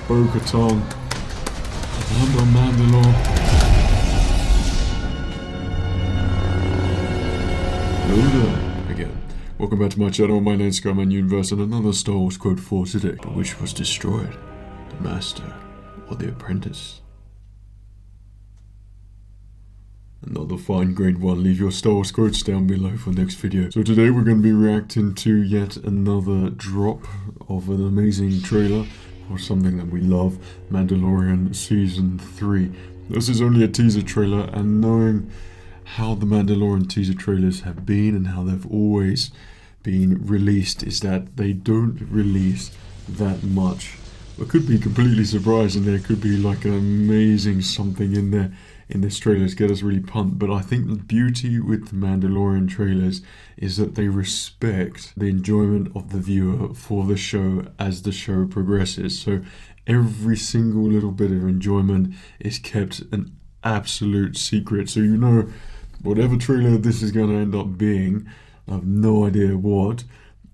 Bo-Katan, and on Mandalore. Hello there again. Welcome back to my channel. My name's SKYMAN Universe, and another Star Wars quote for today. Which was destroyed? The Master or the Apprentice? Another fine-grained one. Leave your Star Wars quotes down below for next video. So today we're going to be reacting to yet another drop of an amazing trailer for something that we love, Mandalorian Season 3. This is only a teaser trailer, and knowing how the Mandalorian teaser trailers have been and how they've always been released is that they don't release that much. I could be completely surprised, and there could be like an amazing something in there in this trailer to get us really pumped. But I think the beauty with the Mandalorian trailers is that they respect the enjoyment of the viewer for the show as the show progresses. So every single little bit of enjoyment is kept an absolute secret. So you know, whatever trailer this is going to end up being, I have no idea what,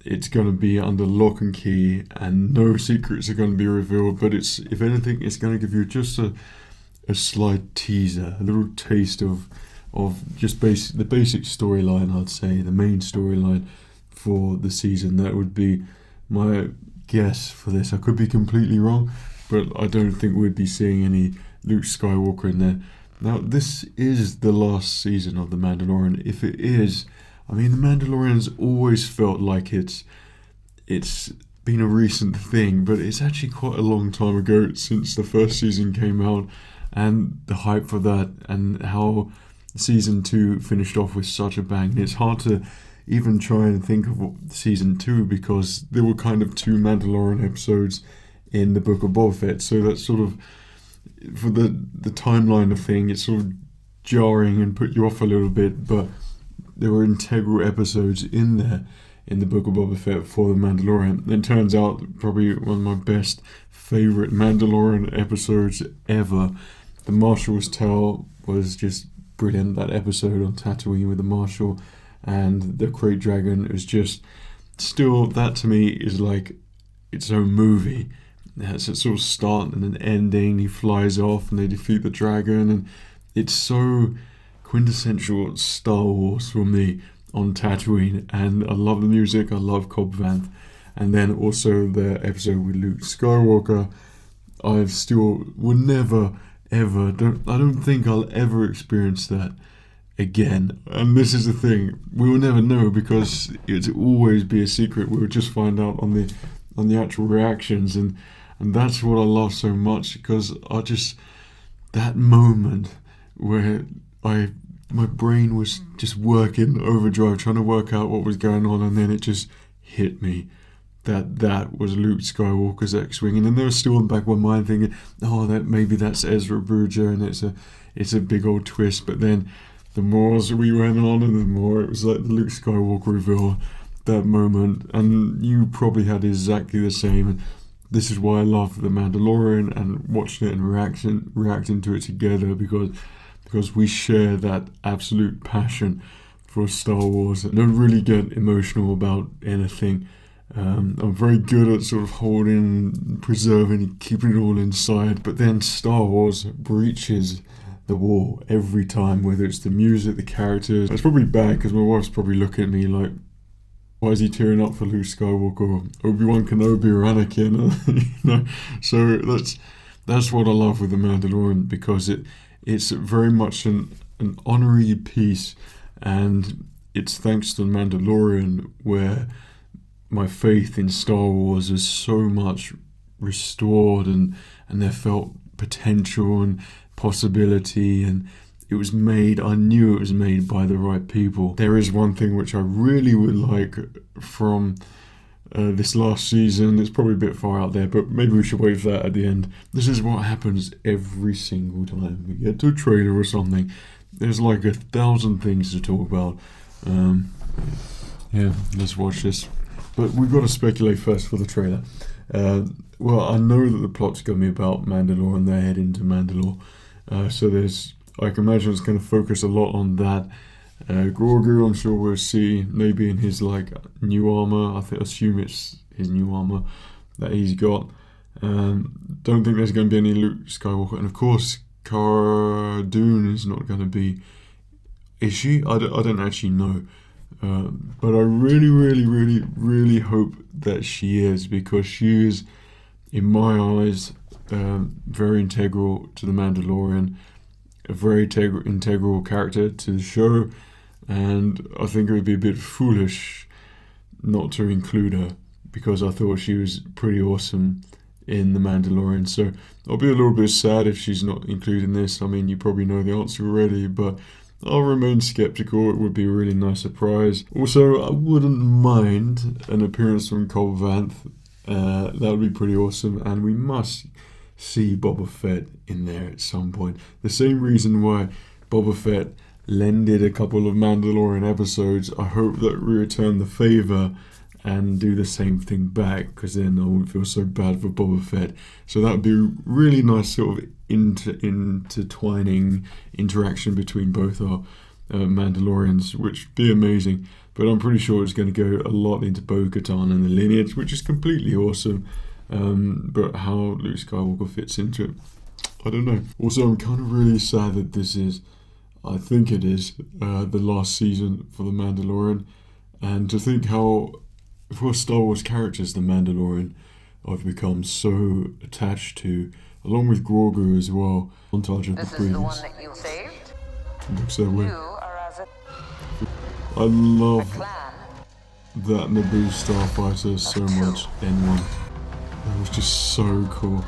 it's going to be under lock and key and no secrets are going to be revealed. But it's, if anything, it's going to give you just a slight teaser, a little taste of just the basic storyline. I'd say the main storyline for the season. That would be my guess for this. I could be completely wrong, but I don't think we'd be seeing any Luke Skywalker in there. Now, this is the last season of The Mandalorian. If it is, I mean, The Mandalorian's always felt like it's been a recent thing, but it's actually quite a long time ago since the first season came out, and the hype for that, and how Season 2 finished off with such a bang. It's hard to even try and think of Season 2 because there were kind of 2 Mandalorian episodes in the Book of Boba Fett, so that's sort of, for the timeline of thing, it's sort of jarring and put you off a little bit, but there were integral episodes in there in the Book of Boba Fett for the Mandalorian. It turns out probably one of my best favorite Mandalorian episodes ever. The Marshal's Tale was just brilliant. That episode on Tatooine with the Marshal and the Crate Dragon is just, still, that to me is like its own movie. It has a sort of start and an ending. He flies off and they defeat the dragon, and it's so quintessential Star Wars for me on Tatooine. And I love the music. I love Cobb Vanth. And then also the episode with Luke Skywalker. I still will never ever, I don't think I'll ever experience that again. And this is the thing, we will never know because it'll always be a secret. We'll just find out on the actual reactions, and that's what I love so much, because that moment where my brain was just working overdrive trying to work out what was going on, and then it just hit me that was Luke Skywalker's X-Wing. And then there was still in the back of my mind thinking, oh, that maybe that's Ezra Bridger, and it's a big old twist. But then the more as we went on, and the more it was like the Luke Skywalker reveal, that moment. And you probably had exactly the same. And this is why I love The Mandalorian and watching it and reacting to it together, because we share that absolute passion for Star Wars. I don't really get emotional about anything. I'm very good at sort of holding, preserving, keeping it all inside, but then Star Wars breaches the wall every time, whether it's the music, the characters. It's probably bad because my wife's probably looking at me like, why is he tearing up for Luke Skywalker, or Obi-Wan Kenobi, or Anakin? You know? So that's what I love with The Mandalorian, because it's very much an honorary piece, and it's thanks to The Mandalorian where my faith in Star Wars is so much restored, and there felt potential and possibility, and it was made, I knew it was made by the right people. There is one thing which I really would like from this last season. It's probably a bit far out there, but maybe we should wait for that at the end. This is what happens every single time we get to a trailer or something. There's like 1,000 things to talk about. Yeah, let's watch this. But we've got to speculate first for the trailer. Well, I know that the plot's going to be about Mandalore and they're heading to Mandalore. So I can imagine it's going to focus a lot on that. Grogu, I'm sure we'll see, maybe in his like new armor. I assume it's his new armor that he's got. don't think there's going to be any Luke Skywalker. And of course, Cara Dune is not going to be... Is she? I don't actually know. But I really, really, really, really hope that she is, because she is, in my eyes, very integral to The Mandalorian, a very integral character to the show, and I think it would be a bit foolish not to include her, because I thought she was pretty awesome in The Mandalorian. So I'll be a little bit sad if she's not included in this. I mean, you probably know the answer already, but I'll remain skeptical. It would be a really nice surprise. Also, I wouldn't mind an appearance from Cobb Vanth. That would be pretty awesome, and we must see Boba Fett in there at some point. The same reason why Boba Fett lended a couple of Mandalorian episodes. I hope that we return the favour and do the same thing back, because then I won't feel so bad for Boba Fett. So that would be a really nice sort of intertwining interaction between both our Mandalorians, which would be amazing. But I'm pretty sure it's going to go a lot into Bo-Katan and the lineage, which is completely awesome. But how Luke Skywalker fits into it, I don't know. Also, I'm kind of really sad that this is, I think it is, the last season for The Mandalorian. And to think how, for Star Wars characters, The Mandalorian I've become so attached to, along with Grogu as well. Montage of the previous. This is the one that you saved? Looks that way. I love that Naboo starfighter so much. N1. That was just so cool.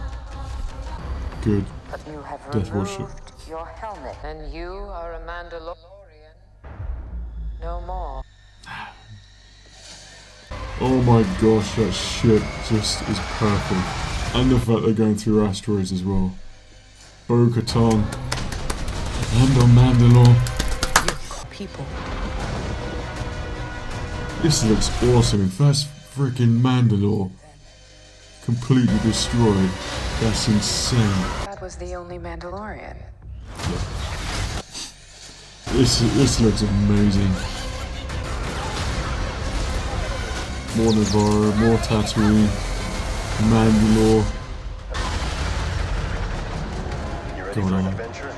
Good. But you have Death Worship. Your helmet, and you are a Mandalorian. No more. Oh my gosh, that ship just is perfect. And the fact they're going through asteroids as well. Bo-Katan and on Mandalore. Yes, people. This looks awesome. If that's freaking Mandalore completely destroyed, that's insane. That was the only Mandalorian. This looks amazing. More Navarro, more Tatooine, Mandalore. You ready for an adventure?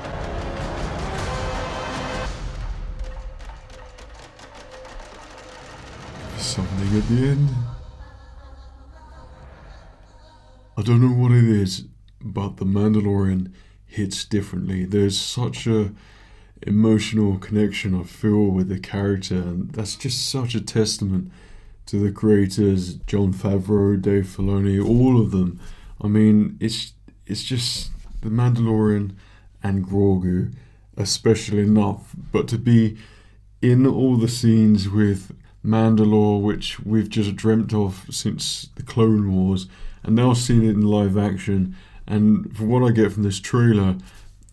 Something at the end. I don't know what it is, but The Mandalorian hits differently. There's such a emotional connection I feel with the character, and that's just such a testament to the creators, Jon Favreau, Dave Filoni, all of them. I mean, it's just The Mandalorian and Grogu are special enough, but to be in all the scenes with Mandalore, which we've just dreamt of since the Clone Wars, and now seeing it in live action, and from what I get from this trailer,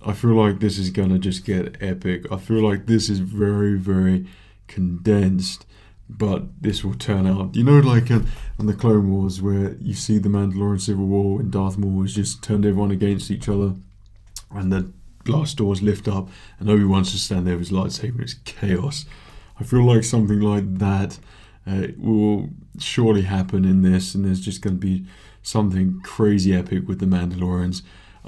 I feel like this is gonna just get epic. I feel like this is very, very condensed, but this will turn out, you know, like in the Clone Wars, where you see the Mandalorian Civil War and Darth Maul has just turned everyone against each other, and the glass doors lift up, and Obi-Wan's just standing there with his lightsaber. It's chaos. I feel like something like that will surely happen in this, and there's just going to be something crazy epic with the Mandalorians.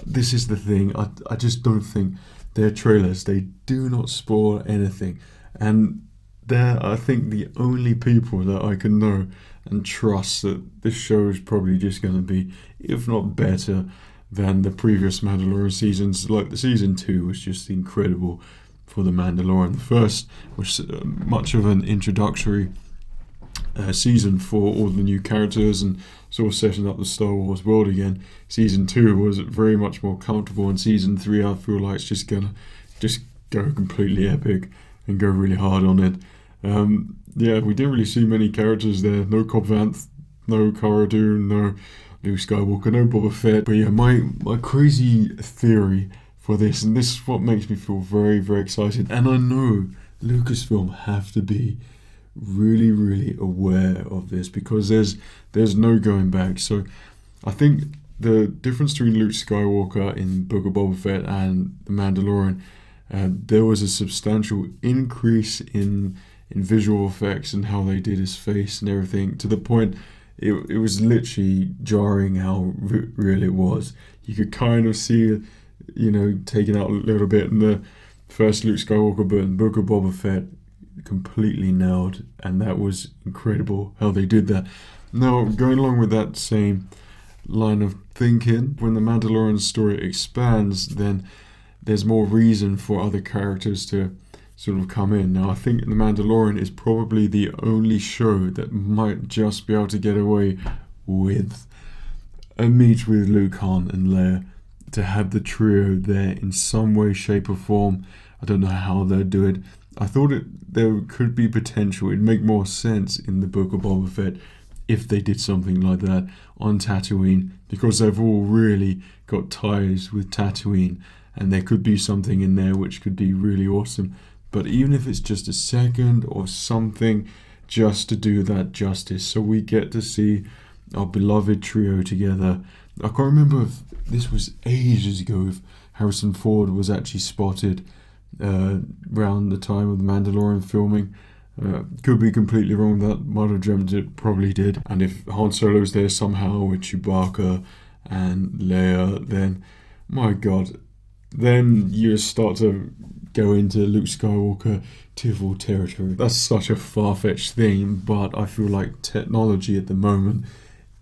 This is the thing, I just don't think their trailers, they do not spoil anything, and they're, I think, the only people that I can know and trust that this show is probably just going to be, if not better than the previous Mandalorian seasons. Like the season 2 was just incredible for the Mandalorian. The first was much of an introductory season for all the new characters and sort of setting up the Star Wars world again. Season 2 was very much more comfortable, and season 3 I feel like it's just gonna go completely epic and go really hard on it. Yeah, we didn't really see many characters there. No Cobb Vanth, no Cara Dune, no Luke Skywalker, no Boba Fett. But yeah, my crazy theory for this, and this is what makes me feel very, very excited, and I know Lucasfilm have to be really, really aware of this, because there's no going back. So I think the difference between Luke Skywalker in Book of Boba Fett and The Mandalorian, there was a substantial increase in visual effects and how they did his face and everything, to the point it was literally jarring how real it was. You could kind of see, you know, taken out a little bit in the first Luke Skywalker, but in Book of Boba Fett, completely nailed, and that was incredible how they did that. Now, going along with that same line of thinking, when the Mandalorian story expands, then there's more reason for other characters to sort of come in. Now, I think The Mandalorian is probably the only show that might just be able to get away with a meet with Luke, Han, and Leia, to have the trio there in some way, shape, or form. I don't know how they'll do it. I thought there could be potential. It'd make more sense in the Book of Boba Fett if they did something like that on Tatooine, because they've all really got ties with Tatooine, and there could be something in there which could be really awesome. But even if it's just a second or something, just to do that justice, so we get to see our beloved trio together. I can't remember if this was ages ago, if Harrison Ford was actually spotted around the time of the Mandalorian filming. Could be completely wrong with that. Might have dreamt it, probably did. And if Han Solo's there somehow with Chewbacca and Leia, then my god, then you start to go into Luke Skywalker Tivol territory. That's such a far-fetched thing, but I feel like technology at the moment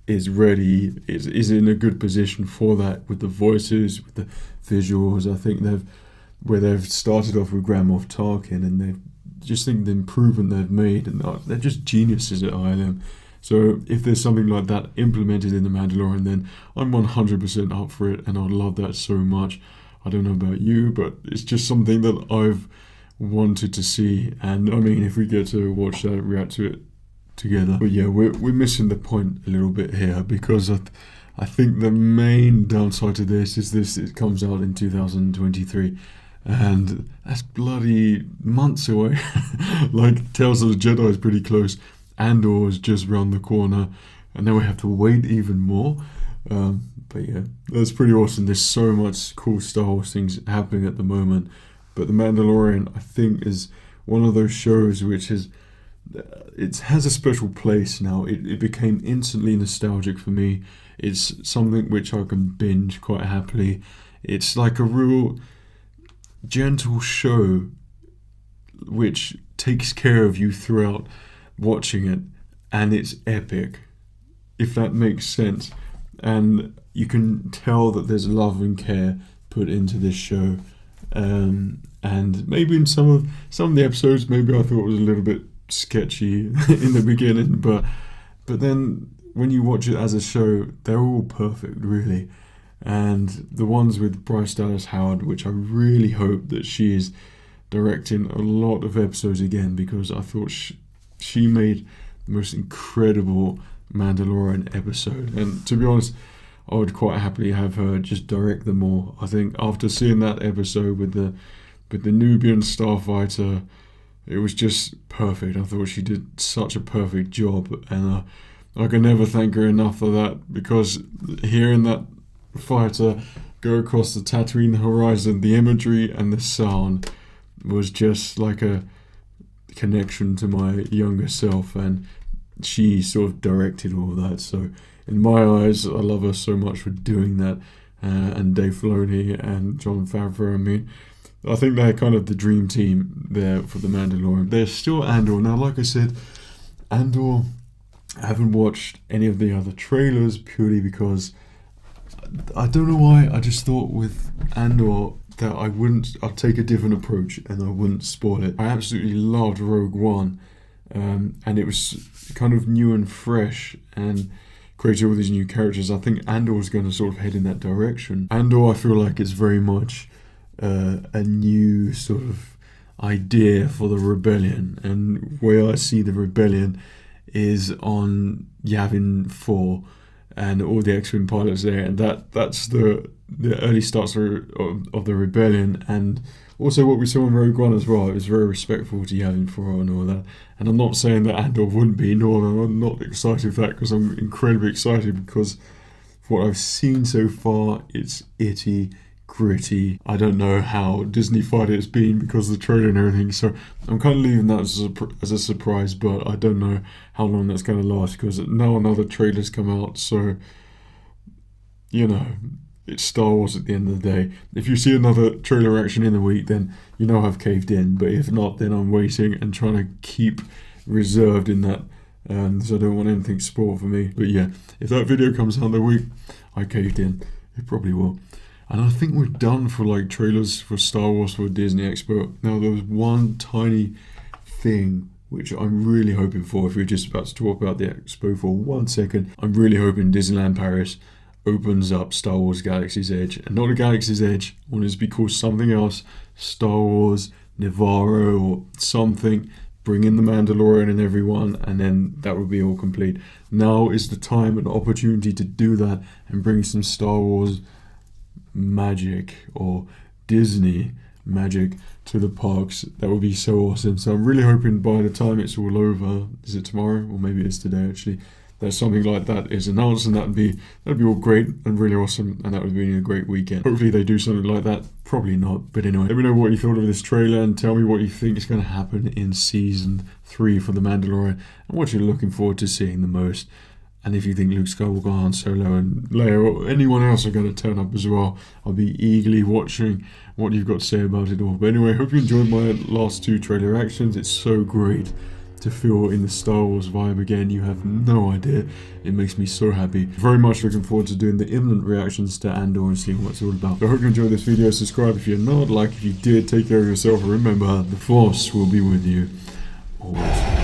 is ready, is in a good position for that, with the voices, with the visuals. I think they've started off with Grand Moff Tarkin, and they've just think the improvement they've made, and they're just geniuses at ILM. So if there's something like that implemented in The Mandalorian, then I'm 100% up for it, and I'd love that so much. I don't know about you, but it's just something that I've wanted to see, and I mean, if we get to watch that, react to it together. But yeah, we're missing the point a little bit here, because I think the main downside to this is it comes out in 2023. And that's bloody months away. Like, Tales of the Jedi is pretty close. Andor is just round the corner. And then we have to wait even more. But yeah, that's pretty awesome. There's so much cool Star Wars things happening at the moment. But The Mandalorian, I think, is one of those shows which has a special place now. It became instantly nostalgic for me. It's something which I can binge quite happily. It's like a real gentle show which takes care of you throughout watching it, and it's epic, if that makes sense. And you can tell that there's love and care put into this show, and maybe in some of the episodes, maybe I thought it was a little bit sketchy in the beginning, but then when you watch it as a show, they're all perfect, really. And the ones with Bryce Dallas Howard, which I really hope that she is directing a lot of episodes again, because I thought she made the most incredible Mandalorian episode. And to be honest, I would quite happily have her just direct them all. I think after seeing that episode with the Nubian starfighter, it was just perfect. I thought she did such a perfect job, and I can never thank her enough for that, because hearing that fighter go across the Tatooine horizon, the imagery and the sound was just like a connection to my younger self, and she sort of directed all that. So in my eyes, I love her so much for doing that, and Dave Filoni and Jon Favreau. I mean, I think they're kind of the dream team there for The Mandalorian. There's still Andor. Now, like I said, Andor, I haven't watched any of the other trailers purely because I don't know why. I just thought with Andor that I'd take a different approach and I wouldn't spoil it. I absolutely loved Rogue One, and it was kind of new and fresh and created all these new characters. I think Andor is going to sort of head in that direction. Andor, I feel like it's very much a new sort of idea for the rebellion, and where I see the rebellion is on Yavin 4 and all the X-Wing pilots there, and that's the early starts of the rebellion, and also what we saw in Rogue One as well. It was very respectful to Yavin 4 and all that, and I'm not saying that Andor wouldn't be, nor I'm not excited for that, because I'm incredibly excited because what I've seen so far, it's itty, gritty. I don't know how Disney-fied it's been because of the trailer and everything, so I'm kind of leaving that as a surprise, but I don't know how long that's going to last because now another trailer's come out, so, you know, it's Star Wars at the end of the day. If you see another trailer reaction in the week, then you know I've caved in, but if not, then I'm waiting and trying to keep reserved in that, so I don't want anything spoiled for me. But yeah, if that video comes out in the week, I caved in. It probably will. And I think we're done for like trailers for Star Wars for Disney Expo. Now there was one tiny thing which I'm really hoping for. If we're just about to talk about the Expo for 1 second, I'm really hoping Disneyland Paris opens up Star Wars Galaxy's Edge. And not a Galaxy's Edge, I want it to be called something else. Star Wars, Navarro or something. Bring in the Mandalorian and everyone, and then that would be all complete. Now is the time and opportunity to do that and bring some Star Wars magic or Disney magic to the parks. That would be so awesome. So I'm really hoping by the time it's all over, is it tomorrow or maybe it's today actually, that something like that is announced, and that'd be all great and really awesome, and that would be a great weekend. Hopefully they do something like that. Probably not, but anyway, let me know what you thought of this trailer and tell me what you think is going to happen in season 3 for The Mandalorian and what you're looking forward to seeing the most. And if you think Luke Skywalker, Han Solo and Leia or anyone else are going to turn up as well, I'll be eagerly watching what you've got to say about it all. But anyway, hope you enjoyed my last 2 trailer reactions. It's so great to feel in the Star Wars vibe again. You have no idea. It makes me so happy. Very much looking forward to doing the imminent reactions to Andor and seeing what it's all about. So I hope you enjoyed this video. Subscribe if you're not. Like if you did. Take care of yourself. And remember, the Force will be with you always.